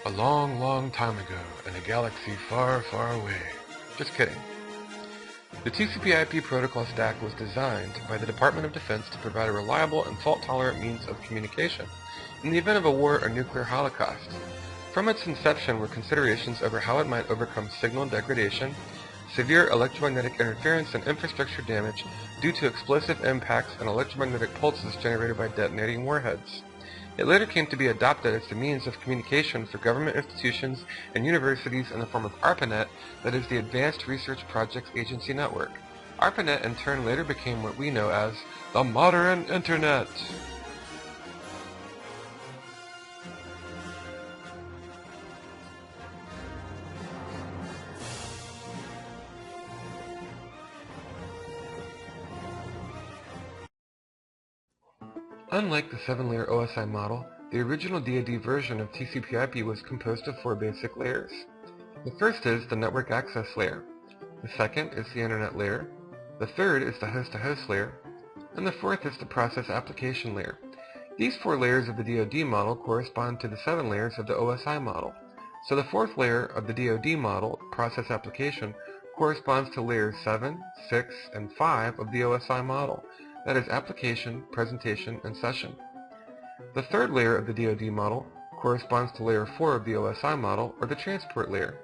A long, long time ago, in a galaxy far, far away. Just kidding. The TCP/IP protocol stack was designed by the Department of Defense to provide a reliable and fault-tolerant means of communication in the event of a war or nuclear holocaust. From its inception were considerations over how it might overcome signal degradation, severe electromagnetic interference, and infrastructure damage due to explosive impacts and electromagnetic pulses generated by detonating warheads. It later came to be adopted as the means of communication for government institutions and universities in the form of ARPANET, that is the Advanced Research Projects Agency Network. ARPANET in turn later became what we know as the modern Internet. Unlike the 7-layer OSI model, the original DoD version of TCP/IP was composed of 4 basic layers. The first is the network access layer. The second is the internet layer. The third is the host-to-host layer. And the fourth is the process application layer. These 4 layers of the DoD model correspond to the 7 layers of the OSI model. So the 4th layer of the DoD model, process application, corresponds to layers 7, 6, and 5 of the OSI model. That is application, presentation, and session. The 3rd layer of the DoD model corresponds to layer 4 of the OSI model, or the transport layer.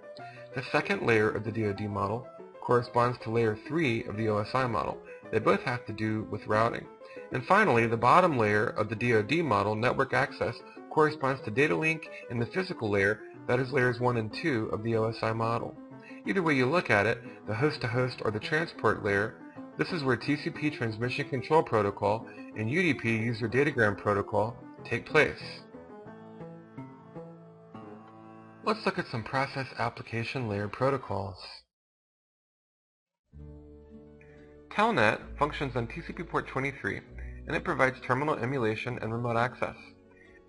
The 2nd layer of the DoD model corresponds to layer 3 of the OSI model. They both have to do with routing. And finally, the bottom layer of the DoD model, network access, corresponds to data link in the physical layer, that is layers 1 and 2 of the OSI model. Either way you look at it, the host-to-host or the transport layer, this is where TCP transmission control protocol and UDP user datagram protocol take place. Let's look at some process application layer protocols. Telnet functions on TCP port 23, and it provides terminal emulation and remote access.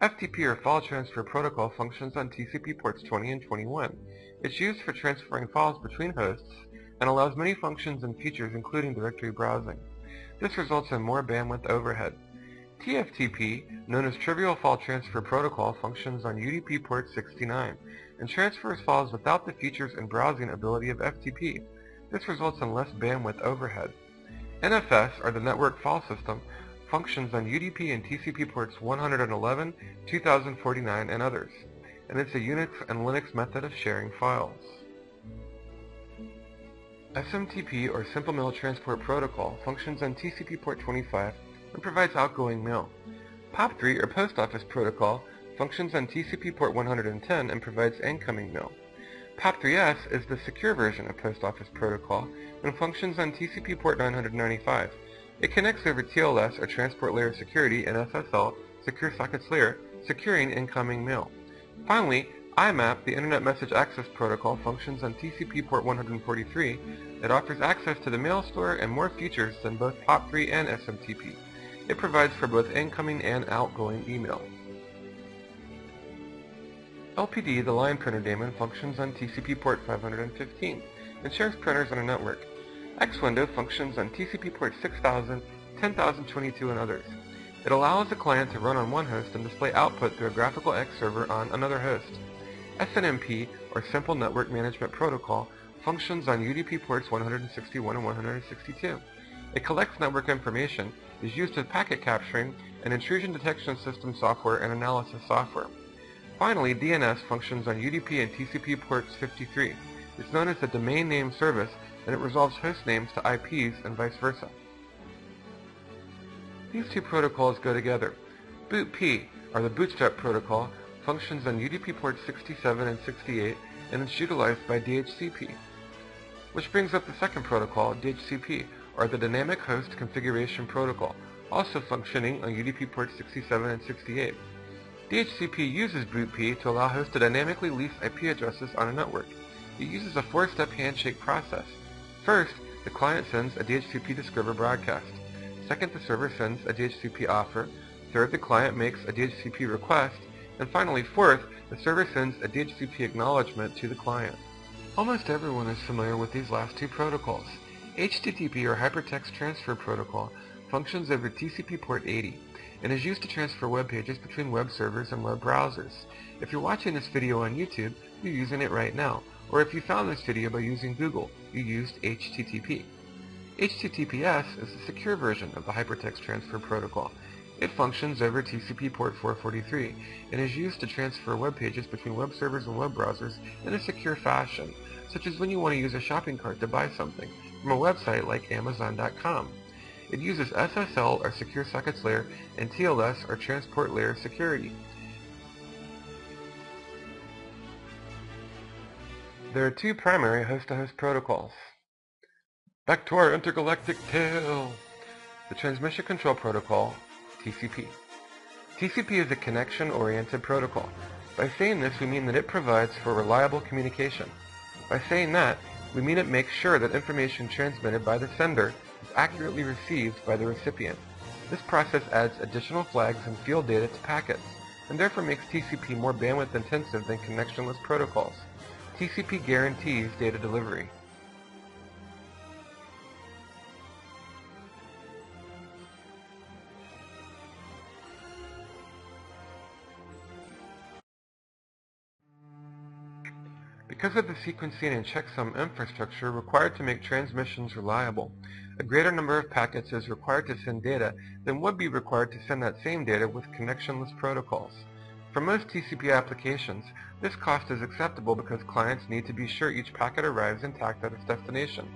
FTP or file transfer protocol functions on TCP ports 20 and 21. It's used for transferring files between hosts and allows many functions and features including directory browsing. This results in more bandwidth overhead. TFTP, known as Trivial File Transfer Protocol, functions on UDP port 69 and transfers files without the features and browsing ability of FTP. This results in less bandwidth overhead. NFS, or the Network File System, functions on UDP and TCP ports 111, 2049, and others, and it's a Unix and Linux method of sharing files. SMTP, or Simple Mail Transport Protocol, functions on TCP port 25 and provides outgoing mail. POP3, or Post Office Protocol, functions on TCP port 110 and provides incoming mail. POP3S is the secure version of Post Office Protocol and functions on TCP port 995. It connects over TLS, or Transport Layer Security, and SSL, Secure Sockets Layer, securing incoming mail. Finally, IMAP, the Internet Message Access Protocol, functions on TCP port 143. It offers access to the mail store and more features than both POP3 and SMTP. It provides for both incoming and outgoing email. LPD, the line printer daemon, functions on TCP port 515 and shares printers on a network. Xwindow functions on TCP port 6000, 10022, and others. It allows the client to run on one host and display output through a graphical X server on another host. SNMP, or Simple Network Management Protocol, functions on UDP ports 161 and 162. It collects network information, is used with packet capturing, and intrusion detection system software and analysis software. Finally, DNS functions on UDP and TCP ports 53. It's known as the Domain Name Service, and it resolves host names to IPs and vice versa. These two protocols go together. BootP, or the Bootstrap Protocol, functions on UDP ports 67 and 68 and is utilized by DHCP. Which brings up the second protocol, DHCP, or the Dynamic Host Configuration Protocol, also functioning on UDP ports 67 and 68. DHCP uses BootP to allow hosts to dynamically lease IP addresses on a network. It uses a 4-step handshake process. First, the client sends a DHCP to server broadcast. Second, the server sends a DHCP offer. Third, the client makes a DHCP request. And finally, fourth, the server sends a DHCP acknowledgement to the client. Almost everyone is familiar with these last two protocols. HTTP, or Hypertext Transfer Protocol, functions over TCP port 80. and is used to transfer web pages between web servers and web browsers. If you're watching this video on YouTube, you're using it right now, or if you found this video by using Google, you used HTTP. HTTPS is the secure version of the Hypertext Transfer Protocol. It functions over TCP port 443 and is used to transfer web pages between web servers and web browsers in a secure fashion, such as when you want to use a shopping cart to buy something from a website like Amazon.com. It uses SSL or Secure Sockets Layer and TLS or Transport Layer security. There are two primary host-to-host protocols. Back to our intergalactic tale. The Transmission Control Protocol, TCP. TCP is a connection-oriented protocol. By saying this, we mean that it provides for reliable communication. By saying that, we mean it makes sure that information transmitted by the sender is accurately received by the recipient. This process adds additional flags and field data to packets, and therefore makes TCP more bandwidth intensive than connectionless protocols. TCP guarantees data delivery. Because of the sequencing and checksum infrastructure required to make transmissions reliable, a greater number of packets is required to send data than would be required to send that same data with connectionless protocols. For most TCP applications, this cost is acceptable because clients need to be sure each packet arrives intact at its destination.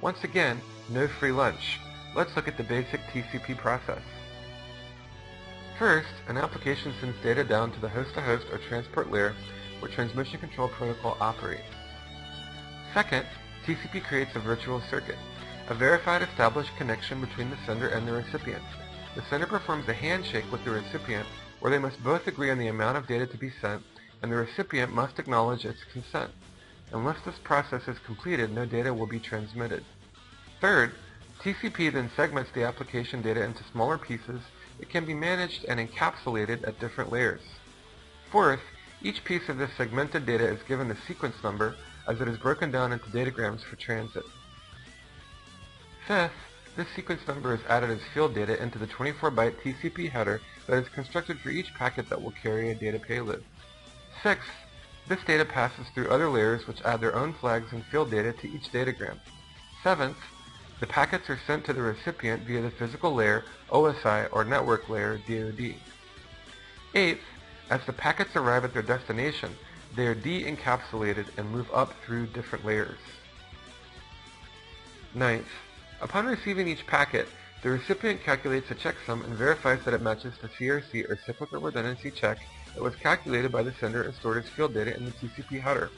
Once again, no free lunch. Let's look at the basic TCP process. First, an application sends data down to the host-to-host or transport layer where Transmission Control Protocol operates. Second, TCP creates a virtual circuit, a verified established connection between the sender and the recipient. The sender performs a handshake with the recipient where they must both agree on the amount of data to be sent, and the recipient must acknowledge its consent. Unless this process is completed, no data will be transmitted. Third, TCP then segments the application data into smaller pieces that can be managed and encapsulated at different layers. Fourth, each piece of this segmented data is given a sequence number as it is broken down into datagrams for transit. Fifth, this sequence number is added as field data into the 24-byte TCP header that is constructed for each packet that will carry a data payload. Sixth, this data passes through other layers which add their own flags and field data to each datagram. Seventh, the packets are sent to the recipient via the physical layer, OSI, or network layer, DOD. Eighth, as the packets arrive at their destination, they are de-encapsulated and move up through different layers. Ninth, upon receiving each packet, the recipient calculates a checksum and verifies that it matches the CRC or cyclical redundancy check that was calculated by the sender and stored as field data in the TCP header.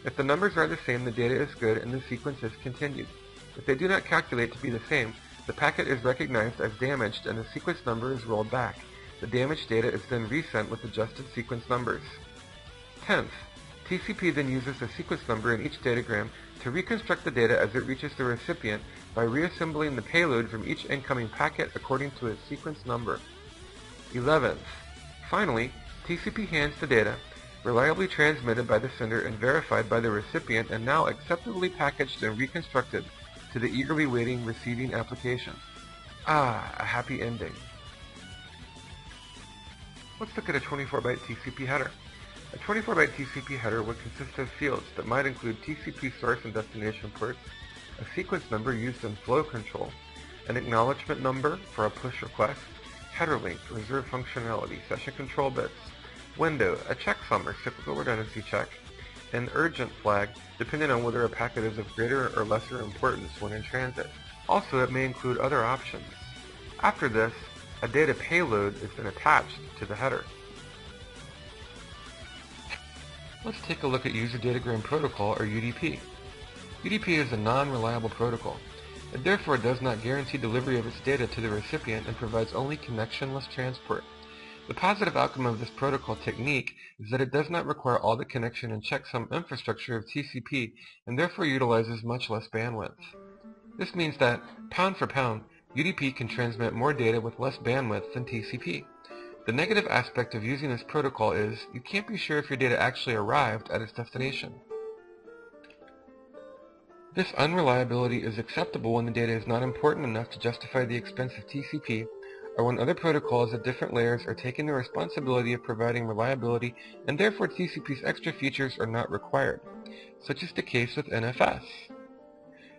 If the numbers are the same, the data is good and the sequence is continued. If they do not calculate to be the same, the packet is recognized as damaged and the sequence number is rolled back. The damaged data is then resent with adjusted sequence numbers. 10th, TCP then uses a sequence number in each datagram to reconstruct the data as it reaches the recipient by reassembling the payload from each incoming packet according to its sequence number. 11th, finally, TCP hands the data, reliably transmitted by the sender and verified by the recipient and now acceptably packaged and reconstructed to the eagerly waiting receiving application. Ah, a happy ending. Let's look at a 24-byte TCP header. A 24-byte TCP header would consist of fields that might include TCP source and destination ports, a sequence number used in flow control, an acknowledgement number for a push request, header link, reserve functionality, session control bits, window, a checksum or cyclical redundancy check, an urgent flag, depending on whether a packet is of greater or lesser importance when in transit. Also, it may include other options. After this, a data payload is then attached to the header. Let's take a look at User Datagram Protocol, or UDP. UDP is a non-reliable protocol. It therefore does not guarantee delivery of its data to the recipient and provides only connectionless transport. The positive outcome of this protocol technique is that it does not require all the connection and checksum infrastructure of TCP and therefore utilizes much less bandwidth. This means that, pound for pound, UDP can transmit more data with less bandwidth than TCP. The negative aspect of using this protocol is you can't be sure if your data actually arrived at its destination. This unreliability is acceptable when the data is not important enough to justify the expense of TCP are when other protocols at different layers are taking the responsibility of providing reliability and therefore TCP's extra features are not required. Such is the case with NFS.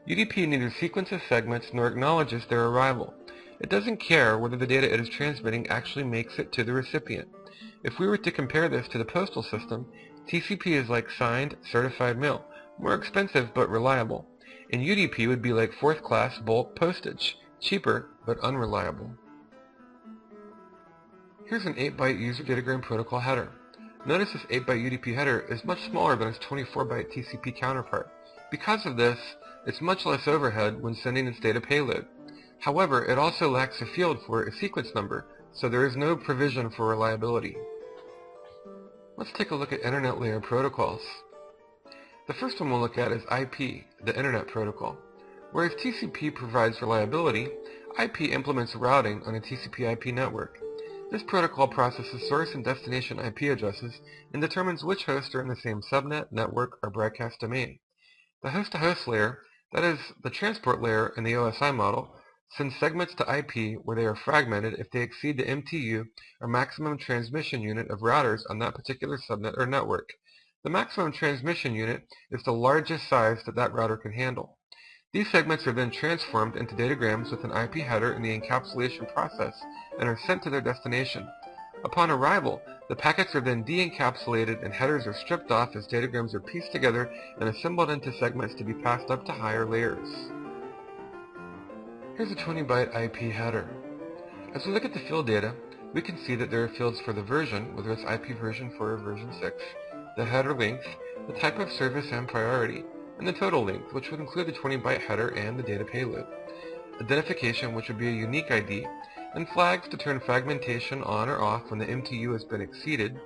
UDP neither sequences segments nor acknowledges their arrival. It doesn't care whether the data it is transmitting actually makes it to the recipient. If we were to compare this to the postal system, TCP is like signed, certified mail, more expensive but reliable, and UDP would be like fourth-class bulk postage, cheaper but unreliable. Here's an 8-byte user datagram protocol header. Notice this 8-byte UDP header is much smaller than its 24-byte TCP counterpart. Because of this, it's much less overhead when sending its data payload. However, it also lacks a field for a sequence number, so there is no provision for reliability. Let's take a look at Internet layer protocols. The first one we'll look at is IP, the Internet protocol. Whereas TCP provides reliability, IP implements routing on a TCP IP network. This protocol processes source and destination IP addresses and determines which hosts are in the same subnet, network, or broadcast domain. The host-to-host layer, that is, the transport layer in the OSI model, sends segments to IP where they are fragmented if they exceed the MTU, or maximum transmission unit of routers on that particular subnet or network. The maximum transmission unit is the largest size that that router can handle. These segments are then transformed into datagrams with an IP header in the encapsulation process and are sent to their destination. Upon arrival, the packets are then de-encapsulated and headers are stripped off as datagrams are pieced together and assembled into segments to be passed up to higher layers. Here's a 20-byte IP header. As we look at the field data, we can see that there are fields for the version, whether it's IP version 4 or version 6, the header length, the type of service and priority, and the total length, which would include the 20-byte header and the data payload. Identification, which would be a unique ID, and flags to turn fragmentation on or off when the MTU has been exceeded,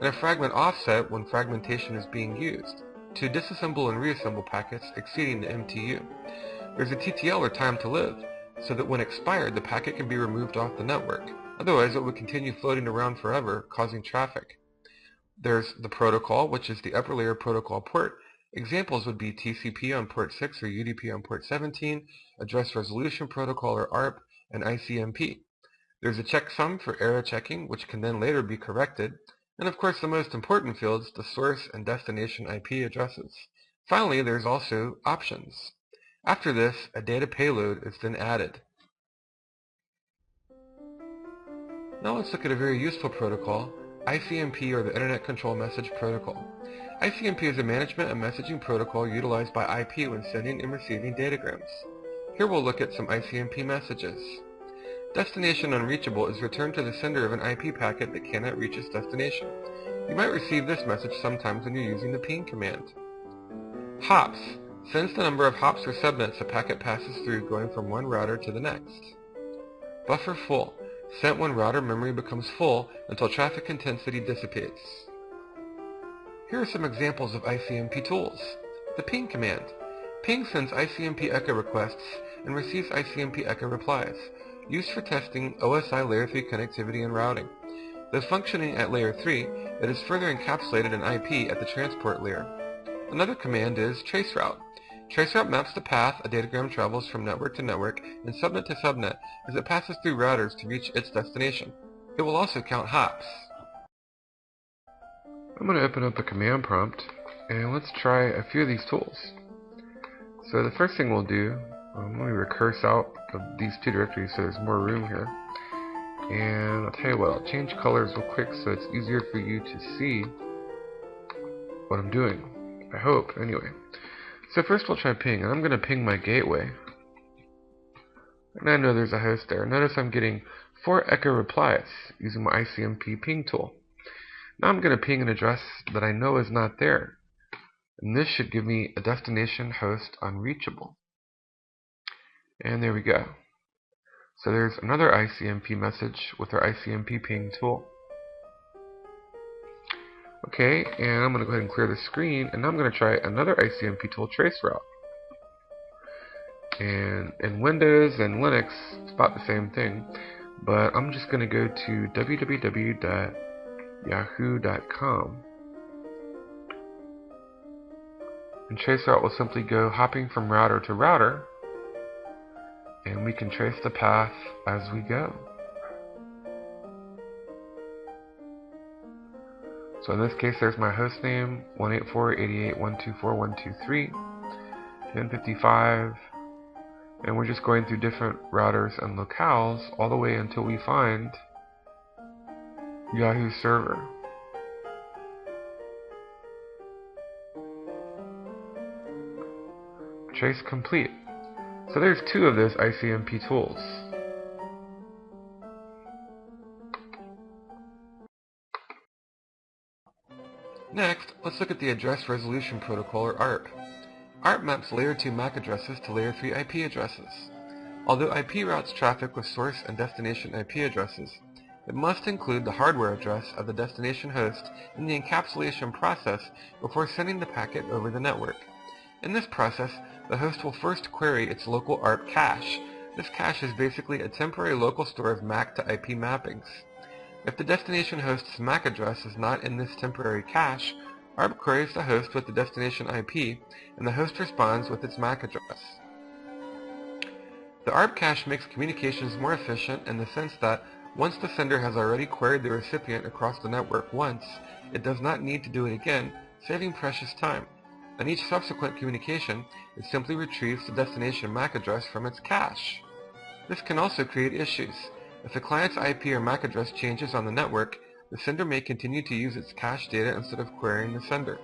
and a fragment offset when fragmentation is being used, to disassemble and reassemble packets exceeding the MTU. There's a TTL, or time to live, so that when expired the packet can be removed off the network, otherwise it would continue floating around forever, causing traffic. There's the protocol, which is the upper layer protocol port. Examples would be TCP on port 6 or UDP on port 17, Address Resolution Protocol or ARP, and ICMP. There's a checksum for error checking, which can then later be corrected, and of course the most important fields, the source and destination IP addresses. Finally, there's also options. After this, a data payload is then added. Now let's look at a very useful protocol, ICMP, or the Internet Control Message Protocol. ICMP is a management and messaging protocol utilized by IP when sending and receiving datagrams. Here we'll look at some ICMP messages. Destination unreachable is returned to the sender of an IP packet that cannot reach its destination. You might receive this message sometimes when you're using the ping command. Hops sends the number of hops or subnets a packet passes through going from one router to the next. Buffer full, sent when router memory becomes full until traffic intensity dissipates. Here are some examples of ICMP tools. The ping command. Ping sends ICMP echo requests and receives ICMP echo replies, used for testing OSI Layer 3 connectivity and routing. Though functioning at Layer 3, it is further encapsulated in IP at the transport layer. Another command is traceroute. Traceroute maps the path a datagram travels from network to network and subnet to subnet as it passes through routers to reach its destination. It will also count hops. I'm going to open up the command prompt and let's try a few of these tools. So the first thing we'll do, let me recurse out of these two directories so there's more room here. And I'll tell you what, I'll change colors real quick so it's easier for you to see what I'm doing. I hope, anyway. So first we'll try ping, and I'm going to ping my gateway. And I know there's a host there. Notice I'm getting 4 echo replies using my ICMP ping tool. Now I'm going to ping an address that I know is not there. And this should give me a destination host unreachable. And there we go. So there's another ICMP message with our ICMP ping tool. Okay, and I'm going to go ahead and clear the screen, and now I'm going to try another ICMP tool, traceroute. And in Windows and Linux, it's about the same thing, but I'm just going to go to www.yahoo.com. And traceroute will simply go hopping from router to router, and we can trace the path as we go. So in this case, there's my host name, 184.88.124.123, 1055, and we're just going through different routers and locales all the way until we find Yahoo server. Trace complete. So there's 2 of those ICMP tools. Next, let's look at the Address Resolution Protocol, or ARP. ARP maps Layer 2 MAC addresses to Layer 3 IP addresses. Although IP routes traffic with source and destination IP addresses, it must include the hardware address of the destination host in the encapsulation process before sending the packet over the network. In this process, the host will first query its local ARP cache. This cache is basically a temporary local store of MAC to IP mappings. If the destination host's MAC address is not in this temporary cache, ARP queries the host with the destination IP, and the host responds with its MAC address. The ARP cache makes communications more efficient in the sense that once the sender has already queried the recipient across the network once, it does not need to do it again, saving precious time. And each subsequent communication, it simply retrieves the destination MAC address from its cache. This can also create issues. If the client's IP or MAC address changes on the network, the sender may continue to use its cache data instead of querying the sender.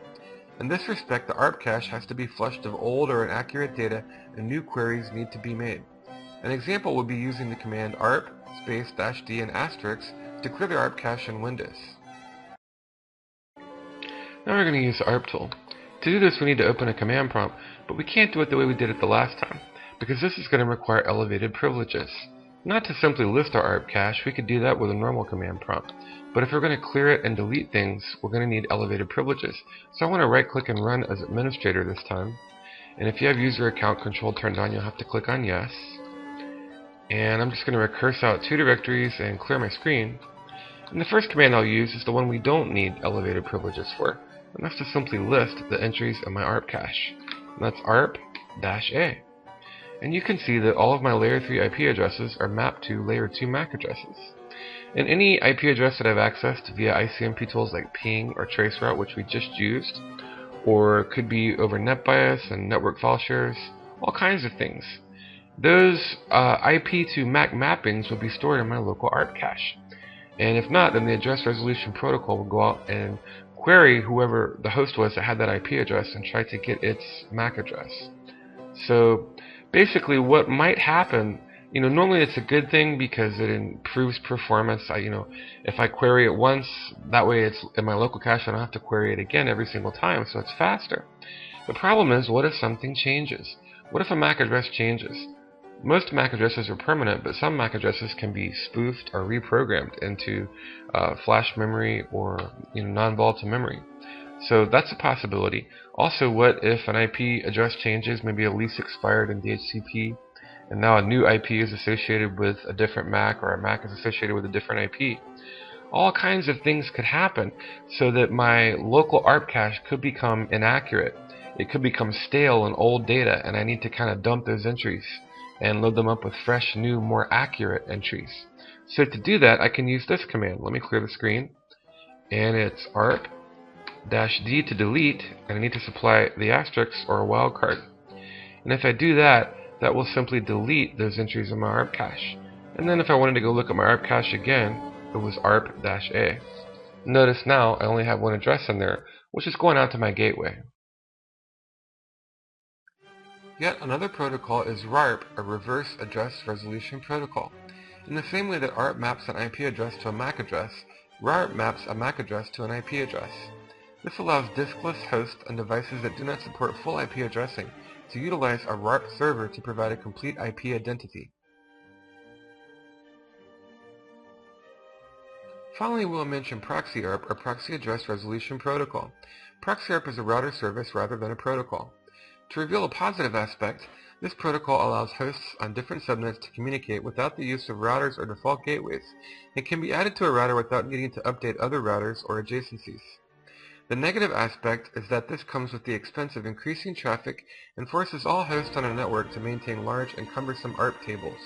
In this respect, the ARP cache has to be flushed of old or inaccurate data, and new queries need to be made. An example would be using the command ARP --D and asterisk to clear the ARP cache in Windows. Now we're going to use the ARP tool. To do this, we need to open a command prompt, but we can't do it the way we did it the last time, because this is going to require elevated privileges. Not to simply list our ARP cache, we could do that with a normal command prompt, but if we're going to clear it and delete things, we're going to need elevated privileges. So I want to right-click and run as administrator this time, and if you have user account control turned on, you'll have to click on yes. And I'm just going to recurse out 2 directories and clear my screen. And the first command I'll use is the one we don't need elevated privileges for, and that's to simply list the entries in my ARP cache. And that's ARP-A. And you can see that all of my Layer 3 IP addresses are mapped to Layer 2 MAC addresses. And any IP address that I've accessed via ICMP tools like ping or traceroute, which we just used, or could be over NetBIOS and network file shares, all kinds of things. Those IP to MAC mappings will be stored in my local ARP cache. And if not, then the Address Resolution Protocol will go out and query whoever the host was that had that IP address and try to get its MAC address. So basically what might happen, normally it's a good thing because it improves performance. If I query it once, that way it's in my local cache, I don't have to query it again every single time, so it's faster. The problem is, what if something changes? What if a MAC address changes? Most MAC addresses are permanent, but some MAC addresses can be spoofed or reprogrammed into flash memory or non-volatile memory. So that's a possibility. Also, what if an IP address changes, maybe a lease expired in DHCP, and now a new IP is associated with a different MAC, or a MAC is associated with a different IP? All kinds of things could happen, so that my local ARP cache could become inaccurate. It could become stale and old data, and I need to kind of dump those entries and load them up with fresh, new, more accurate entries. So to do that, I can use this command. Let me clear the screen. And it's ARP-D to delete, and I need to supply the asterisk or a wildcard. And if I do that, that will simply delete those entries in my ARP cache. And then if I wanted to go look at my ARP cache again, it was ARP-A. Notice now I only have one address in there, which is going out to my gateway. Yet another protocol is RARP, a Reverse Address Resolution Protocol. In the same way that ARP maps an IP address to a MAC address, RARP maps a MAC address to an IP address. This allows diskless hosts and devices that do not support full IP addressing to utilize a RARP server to provide a complete IP identity. Finally, we'll mention Proxy ARP, or Proxy Address Resolution Protocol. Proxy ARP is a router service rather than a protocol. To reveal a positive aspect, this protocol allows hosts on different subnets to communicate without the use of routers or default gateways. It can be added to a router without needing to update other routers or adjacencies. The negative aspect is that this comes with the expense of increasing traffic and forces all hosts on a network to maintain large and cumbersome ARP tables.